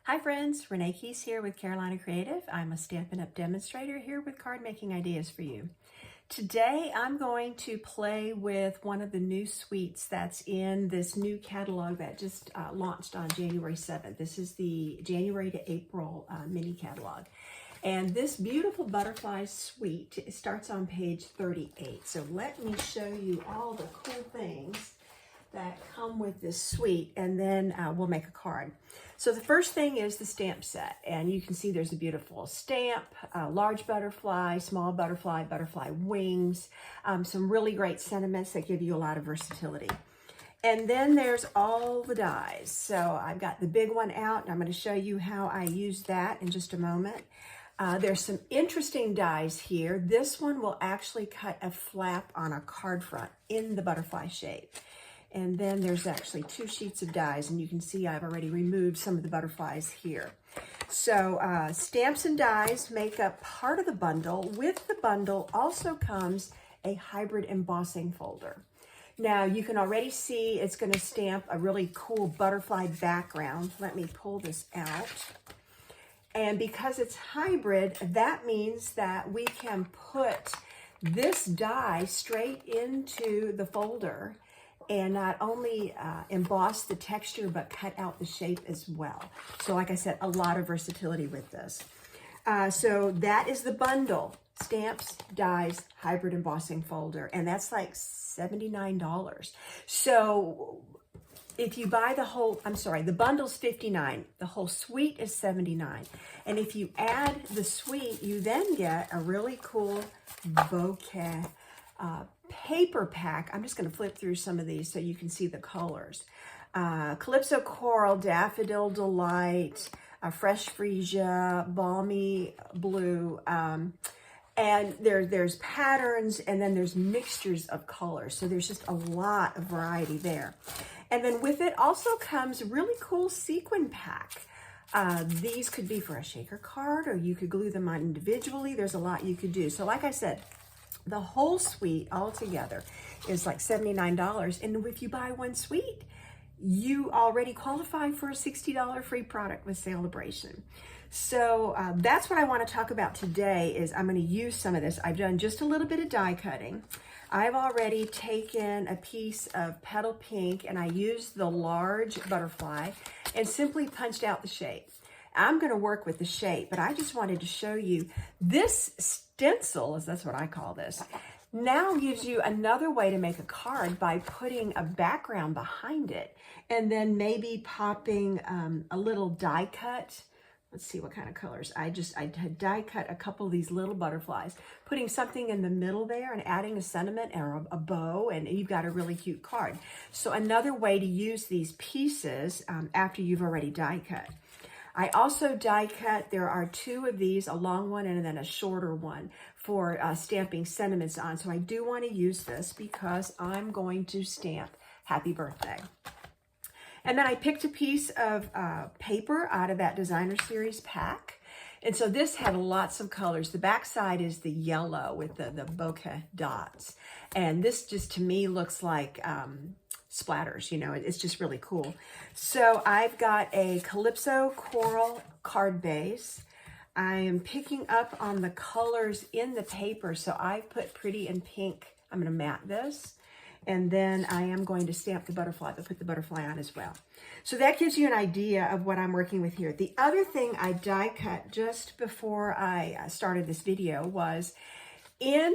Hi friends, Renee Keys here with Carolina Creative. I'm a Stampin' Up! Demonstrator here with card making ideas for you. Today I'm going to play with one of the new suites that's in this new catalog that just launched on January 7th. This is the January to April mini catalog. And this beautiful butterfly suite, it starts on page 38. So let me show you all the cool things that come with this suite, and then we'll make a card. So the first thing is the stamp set, and you can see there's a beautiful stamp, large butterfly, small butterfly, butterfly wings, some really great sentiments that give you a lot of versatility. And then there's all the dies. So I've got the big one out, and I'm going to show you how I use that in just a moment. There's some interesting dies here. This one will actually cut a flap on a card front in the butterfly shape. And then there's actually 2 sheets of dies, and you can see I've already removed some of the butterflies here. So stamps and dies make up part of the bundle. With the bundle also comes a hybrid embossing folder. Now you can already see it's going to stamp a really cool butterfly background. Let me pull this out. And because it's hybrid, that means that we can put this die straight into the folder and not only emboss the texture, but cut out the shape as well. So like I said, a lot of versatility with this. So that is the bundle, stamps, dies, hybrid embossing folder, and that's like $79. So if you buy the whole, the bundle's $59, the whole suite is $79. And if you add the suite, you then get a really cool bouquet paper pack. I'm just going to flip through some of these so you can see the colors. Calypso Coral, Daffodil Delight, Fresh Freesia, Balmy Blue, and there's patterns, and then there's mixtures of colors. So there's just a lot of variety there. And then with it also comes really cool sequin pack. These could be for a shaker card, or you could glue them on individually. There's a lot you could do. So like I said, the whole suite altogether is like $79. And if you buy one suite, you already qualify for a $60 free product with Celebration. So that's what I want to talk about today. Is I'm going to use some of this. I've done just a little bit of die cutting. I've already taken a piece of petal pink, and I used the large butterfly and simply punched out the shape. I'm going to work with the shape, but I just wanted to show you this stencil, as that's what I call this, now gives you another way to make a card by putting a background behind it, and then maybe popping a little die cut. Let's see what kind of colors. I had die cut a couple of these little butterflies, putting something in the middle there and adding a sentiment or a bow, and you've got a really cute card. So another way to use these pieces after you've already die cut. I also die cut, there are 2 of these, a long one and then a shorter one for stamping sentiments on. So I do want to use this because I'm going to stamp Happy Birthday. And then I picked a piece of paper out of that Designer Series pack. And so this had lots of colors. The back side is the yellow with the bokeh dots. And this just to me looks like splatters, you know, it's just really cool. So I've got a Calypso Coral card base. I am picking up on the colors in the paper. So I put Pretty in Pink. I'm going to mat this. And then I am going to stamp the butterfly, but put the butterfly on as well. So that gives you an idea of what I'm working with here. The other thing I die cut just before I started this video was in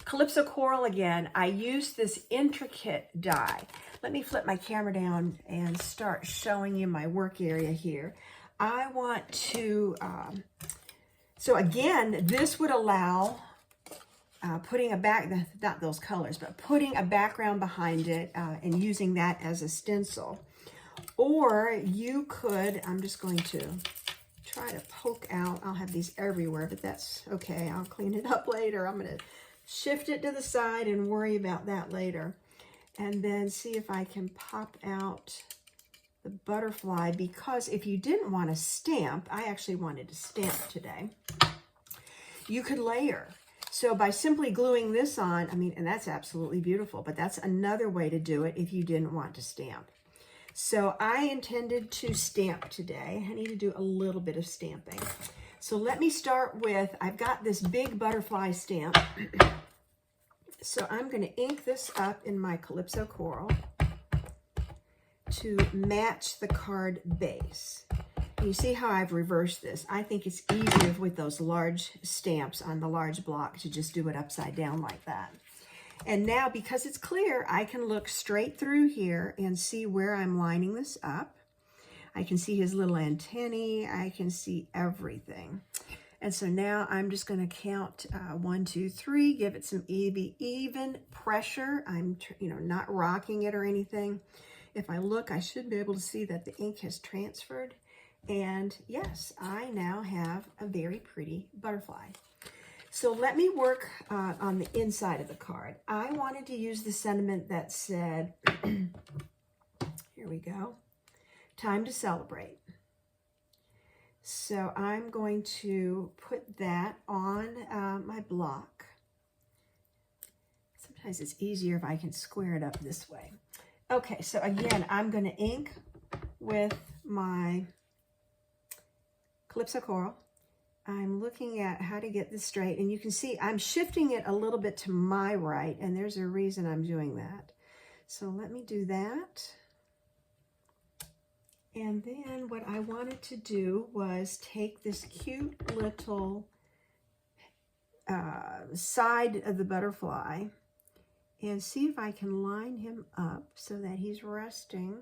Calypso Coral again, I used this intricate die. Let me flip my camera down and start showing you my work area here. I want to, so again, this would allow putting a not those colors, but putting a background behind it and using that as a stencil. Or you could, I'm just going to try to poke out. I'll have these everywhere, but that's okay. I'll clean it up later. I'm going to shift it to the side and worry about that later. And then see if I can pop out the butterfly, because if you didn't want to stamp, I actually wanted to stamp today, you could layer. So by simply gluing this on, and that's absolutely beautiful, but that's another way to do it if you didn't want to stamp. So I intended to stamp today. I need to do a little bit of stamping. So let me start with, I've got this big butterfly stamp. So I'm going to ink this up in my Calypso Coral to match the card base. And you see how I've reversed this. I think it's easier with those large stamps on the large block to just do it upside down like that. And now, because it's clear, I can look straight through here and see where I'm lining this up. I can see his little antennae. I can see everything. And so now I'm just going to count 1, 2, 3, give it some even pressure. I'm not rocking it or anything. If I look, I should be able to see that the ink has transferred. And yes, I now have a very pretty butterfly. So let me work on the inside of the card. I wanted to use the sentiment that said, here we go, time to celebrate. So I'm going to put that on my block. Sometimes it's easier if I can square it up this way. Okay, so again, I'm going to ink with my Calypso Coral. I'm looking at how to get this straight, and you can see I'm shifting it a little bit to my right, and there's a reason I'm doing that. So let me do that. And then what I wanted to do was take this cute little side of the butterfly and see if I can line him up so that he's resting.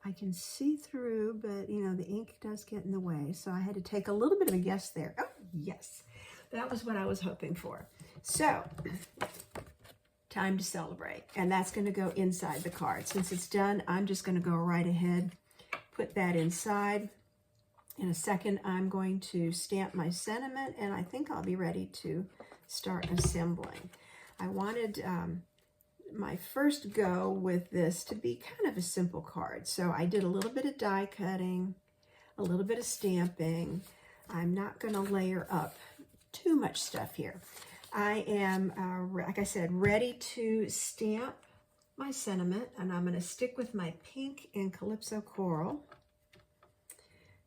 I can see through, but the ink does get in the way. So I had to take a little bit of a guess there. Oh, yes, that was what I was hoping for. So time to celebrate. And that's going to go inside the card. Since it's done, I'm just going to go right ahead, put that inside. In a second, I'm going to stamp my sentiment, and I think I'll be ready to start assembling. I wanted my first go with this to be kind of a simple card. So I did a little bit of die cutting, a little bit of stamping. I'm not going to layer up too much stuff here. I am, like I said, ready to stamp my sentiment, and I'm going to stick with my pink and Calypso Coral.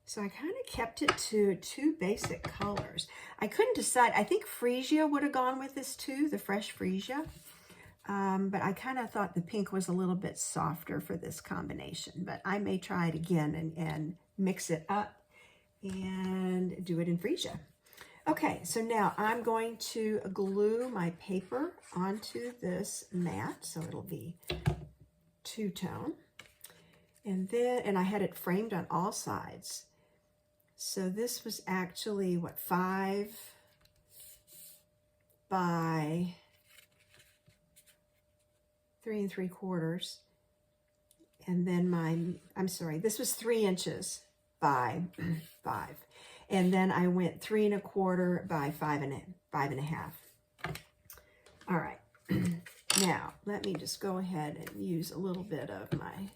So I kind of kept it to 2 basic colors. I couldn't decide. I think freesia would have gone with this too, the fresh freesia. But I kind of thought the pink was a little bit softer for this combination. But I may try it again and mix it up and do it in freesia. Okay, so now I'm going to glue my paper onto this mat. So it'll be 2-tone. And I had it framed on all sides. So this was actually, what, 5 by 3 3/4. And then this was 3 inches by 5. And then I went 3 1/4 by 5 1/2. All right. Now, let me just go ahead and use a little bit of my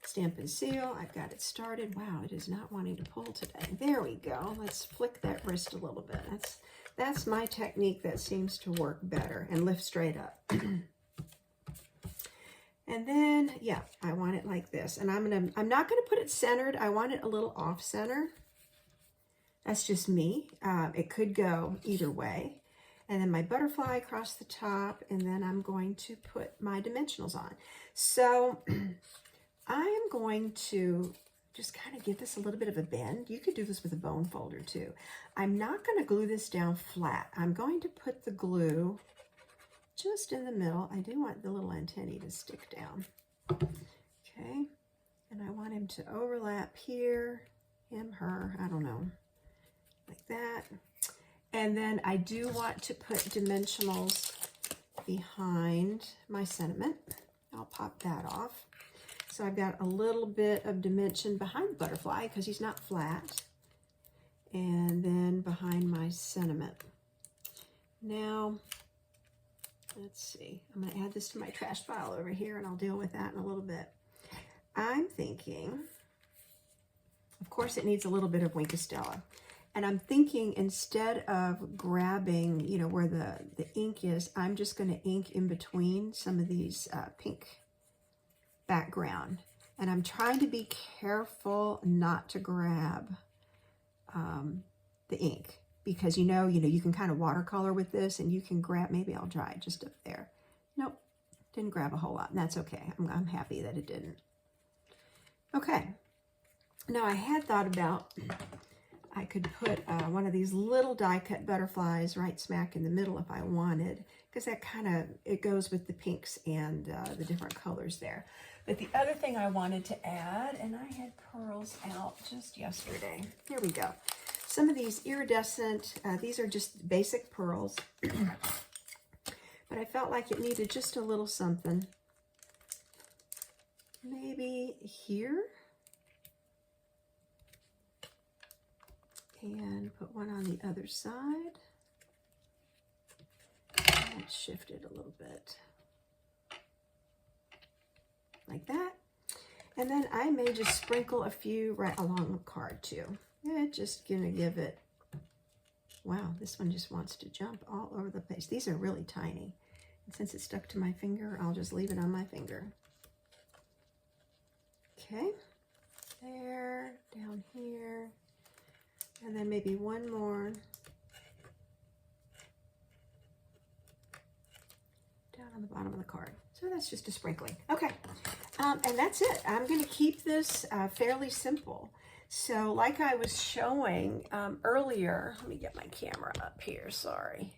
Stampin' Seal. I've got it started. Wow, it is not wanting to pull today. There we go. Let's flick that wrist a little bit. That's my technique that seems to work better, and lift straight up. And then, yeah, I want it like this. And I'm not gonna put it centered. I want it a little off center. That's just me. It could go either way. And then my butterfly across the top, and then I'm going to put my dimensionals on. So I am going to just kind of give this a little bit of a bend. You could do this with a bone folder too. I'm not going to glue this down flat. I'm going to put the glue just in the middle. I do want the little antennae to stick down. Okay, and I want him to overlap here, him, her, I don't know, like that. And then I do want to put dimensionals behind my sentiment. I'll pop that off. So I've got a little bit of dimension behind the butterfly because he's not flat. And then behind my sentiment. Now, let's see. I'm going to add this to my trash pile over here, and I'll deal with that in a little bit. I'm thinking, of course, it needs a little bit of Winkostella. And I'm thinking, instead of grabbing, where the ink is, I'm just going to ink in between some of these pink background. And I'm trying to be careful not to grab the ink, because you know, you can kind of watercolor with this, and you can grab, maybe I'll try it just up there. Nope, didn't grab a whole lot, and that's okay. I'm happy that it didn't. Okay, now I had thought about, I could put one of these little die cut butterflies right smack in the middle if I wanted, because that kind of, it goes with the pinks and the different colors there. But the other thing I wanted to add, and I had pearls out just yesterday. Here we go. Some of these iridescent, these are just basic pearls, but I felt like it needed just a little something. Maybe here. And put one on the other side. Let's shift it a little bit. Like that. And then I may just sprinkle a few right along the card too. Just gonna give it, wow, this one just wants to jump all over the place. These are really tiny. And since it's stuck to my finger, I'll just leave it on my finger. Okay, there, down here. And then maybe one more down on the bottom of the card. So that's just a sprinkling. Okay, and that's it. I'm going to keep this fairly simple. So like I was showing earlier, let me get my camera up here, sorry.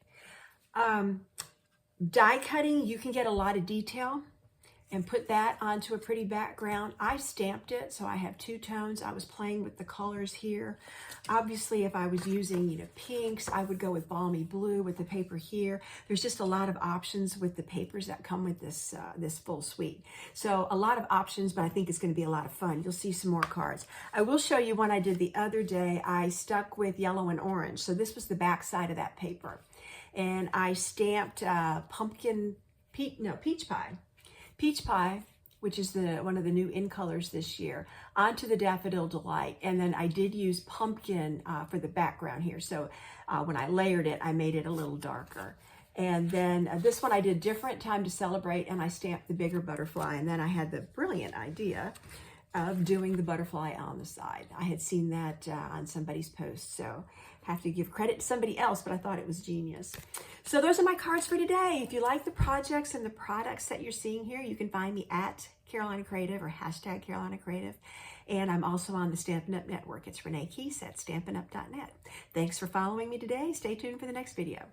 Die cutting, you can get a lot of detail and put that onto a pretty background. I stamped it, so I have two tones. I was playing with the colors here. Obviously, if I was using, pinks, I would go with balmy blue with the paper here. There's just a lot of options with the papers that come with this, this full suite. So a lot of options, but I think it's gonna be a lot of fun. You'll see some more cards. I will show you one I did the other day. I stuck with yellow and orange. So this was the back side of that paper. And I stamped peach pie, which is one of the new in colors this year, onto the Daffodil Delight. And then I did use pumpkin for the background here. So when I layered it, I made it a little darker. And then this one I did different, Time to Celebrate, and I stamped the bigger butterfly. And then I had the brilliant idea of doing the butterfly on the side. I had seen that on somebody's post, so have to give credit to somebody else, but I thought it was genius. So those are my cards for today. If you like the projects and the products that you're seeing here, you can find me at Carolina Creative or hashtag Carolina Creative. And I'm also on the Stampin' Up! Network. It's Renee Keese at StampinUp.net. Thanks for following me today. Stay tuned for the next video.